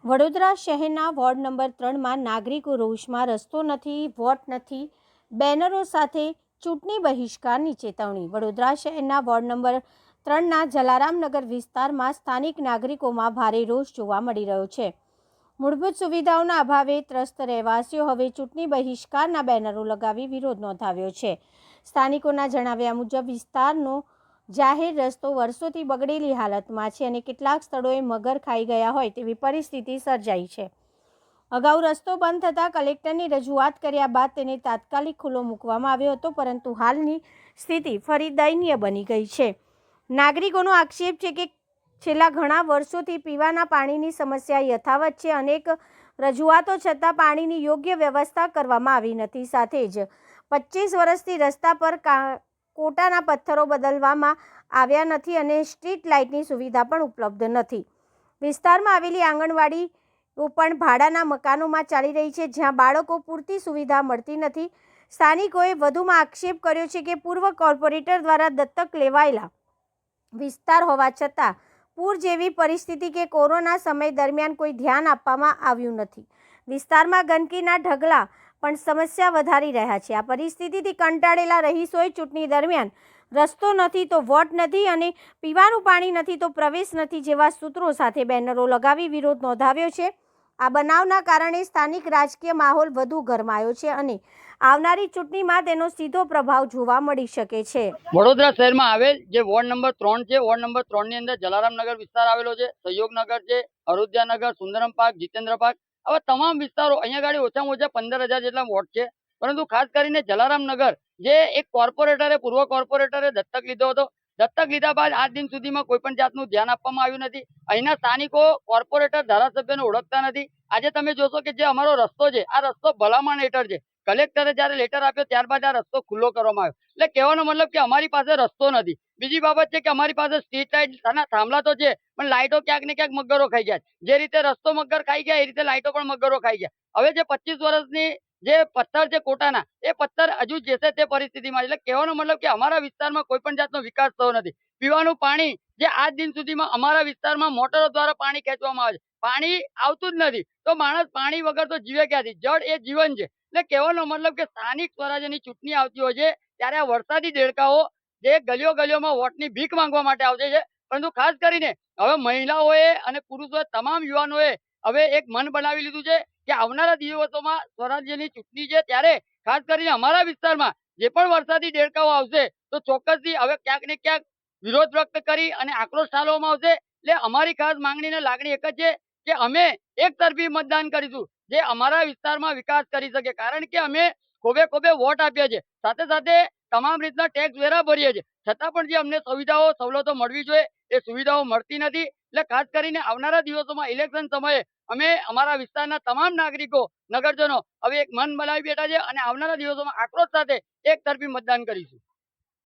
વડોદરા શહેરના ward number 3માં નાગરિકો રોષમાં રસ્તો નથી, વોટ નથી, બેનરો સાથે ચૂંટણી બહિષ્કારની ચેતવણી. વડોદરા શહેરના વોર્ડ નંબર 3ના જલારામનગર વિસ્તારમાં સ્થાનિક નાગરિકોમાં ભારે રોષ જોવા મળી રહ્યો છે. મૂળભૂત સુવિધાઓના અભાવે ત્રસ્ત રહેવાસીઓ હવે ચૂંટણી બહિષ્કારના બેનરો લગાવી વિરોધ નોંધાવ્યો છે. સ્થાનિકોના જણાવ્યા મુજબ વિસ્તારનો જાહેર રસ્તો વર્ષોથી બગડેલી હાલતમાં છે અને કેટલાક સ્થળોએ મગર ખાઈ ગયા હોય તેવી પરિસ્થિતિ સર્જાઈ છે. અગાઉ રસ્તો બંધ થતાં કલેક્ટરની રજૂઆત કર્યા બાદ તેને તાત્કાલિક ખુલ્લો મૂકવામાં આવ્યો હતો, પરંતુ હાલની સ્થિતિ ફરી દયનીય બની ગઈ છે. નાગરિકોનો આક્ષેપ છે કે છેલ્લા ઘણા વર્ષોથી પીવાના પાણીની સમસ્યા યથાવત છે. અનેક રજૂઆતો છતાં પાણીની યોગ્ય વ્યવસ્થા કરવામાં આવી નથી. સાથે જ 25 વર્ષથી રસ્તા પર કોટાના પથ્થરો બદલવામાં આવ્યા નથી અને સ્ટ્રીટ લાઇટની સુવિધા પણ ઉપલબ્ધ નથી. વિસ્તારમાં આવેલી આંગણવાડીઓ પણ ભાડાના મકાનોમાં ચાલી રહી છે, જ્યાં બાળકો પૂરતી સુવિધા મળતી નથી. સ્થાનિકોએ વધુમાં આક્ષેપ કર્યો છે કે પૂર્વ કોર્પોરેટર દ્વારા દત્તક લેવાયેલા વિસ્તાર હોવા છતાં પૂર જેવી પરિસ્થિતિ કે કોરોના સમય દરમિયાન કોઈ ધ્યાન આપવામાં આવ્યું નથી. વિસ્તારમાં ગંદકીના ઢગલા પણ સમસ્યા વધારી રહ્યા છે. આ પરિસ્થિતિથી કંટાળેલા રહીશોએ ચૂંટણી દરમિયાન રસ્તો નથી તો વોટ નથી અને પીવાનું પાણી નથી તો પ્રવેશ નથી જેવા સૂત્રો સાથે બેનરો લગાવી વિરોધ નોંધાવ્યો છે. આ બનાવના કારણે સ્થાનિક રાજકીય માહોલ વધુ ગરમાયો છે અને આવનારી ચૂંટણીમાં તેનો સીધો પ્રભાવ જોવા મળી શકે છે. વડોદરા શહેરમાં આવેલ જે વોર્ડ નંબર 3 છે, વોર્ડ નંબર 3 ની અંદર જલારામનગર વિસ્તાર આવેલો છે, સહયોગનગર છે, અયોધ્યાનગર, સુંદરમ પાર્ક, જીતેન્દ્ર પાર્ક, આવા તમામ વિસ્તારો અહીંયા ગાડી ઓછામાં ઓછા 15,000 જેટલા વોટ છે. પરંતુ ખાસ કરીને જલારામનગર જે એક પૂર્વ કોર્પોરેટરે દત્તક લીધો હતો. દત્તક લીધા બાદ આજ દિન સુધીમાં કોઈ પણ જાતનું ધ્યાન આપવામાં આવ્યું નથી. અહીંના સ્થાનિકો કોર્પોરેટર ધારાસભ્યને ઓળખતા નથી. આજે તમે જોશો કે જે અમારો રસ્તો છે, આ રસ્તો ભલામણ હેઠળ છે. કલેક્ટરે જયારે લેટર આપ્યો ત્યારબાદ આ રસ્તો ખુલ્લો કરવામાં આવ્યો. એટલે કહેવાનો મતલબ કે અમારી પાસે રસ્તો નથી. બીજી બાબત છે કે અમારી પાસે સ્ટ્રીટ લાઇટ થાંભલા તો છે, પણ લાઇટો ક્યાંક ને ક્યાંક મગરો ખાઈ ગયા. જે રીતે રસ્તો મગર ખાઈ ગયા એ રીતે લાઇટો પણ મગરો ખાઈ ગયા. હવે જે 25 વર્ષની જે પથ્થર છે કોટાના, એ પથ્થર હજુ જેસે તે પરિસ્થિતિમાં. એટલે કહેવાનો મતલબ કે અમારા વિસ્તારમાં કોઈ પણ જાતનો વિકાસ થયો નથી. પીવાનું પાણી જે આજ દિન સુધીમાં અમારા વિસ્તારમાં મોટરો દ્વારા પાણી ખેંચવામાં આવે છે, પાણી આવતું જ નથી. તો માણસ પાણી વગર તો જીવે ક્યાંથી? જળ એ જીવન છે. એટલે કહેવાનો મતલબ કે સ્થાનિક સ્વરાજ્યની ચૂંટણી આવતી હોય છે ત્યારે આ વરસાદી દેડકાઓ જે ગલીઓમાં વોટની ભીખ માંગવા માટે આવશે છે. પરંતુ ખાસ કરીને હવે મહિલાઓએ અને પુરુષોએ, તમામ યુવાનોએ હવે એક મન બનાવી લીધું છે કે આવનારા દિવસોમાં સ્વરાજ્યની ચૂંટણી છે ત્યારે ખાસ કરીને અમારા વિસ્તારમાં જે પણ વરસાદી દેડકાઓ આવશે તો ચોક્કસથી હવે ક્યાંક ને ક્યાંક વિરોધ વ્યક્ત કરી અને આક્રોશ ઠાલવવામાં આવશે. એટલે અમારી ખાસ માંગણી અને લાગણી એક જ છે કે અમે એક તરફી મતદાન કરીશું જે અમારા વિસ્તારમાં વિકાસ કરી શકે. કારણ કે અમે ખોબે વોટ આપ્યા છે, સાથે સાથે તમામ રીતના ટેક્સ વેરા ભરીએ છીએ, છતાં પણ જે અમને સુવિધાઓ સવલતો મળવી જોઈએ એ સુવિધાઓ મળતી નથી. એટલે ખાસ કરીને આવનારા દિવસોમાં ઇલેક્શન સમયે અમે અમારા વિસ્તારના તમામ નાગરિકો, નગરજનો હવે એક મન બનાવી બેઠા છે અને આવનારા દિવસોમાં આક્રોશ સાથે એક તરફી મતદાન કરીશું.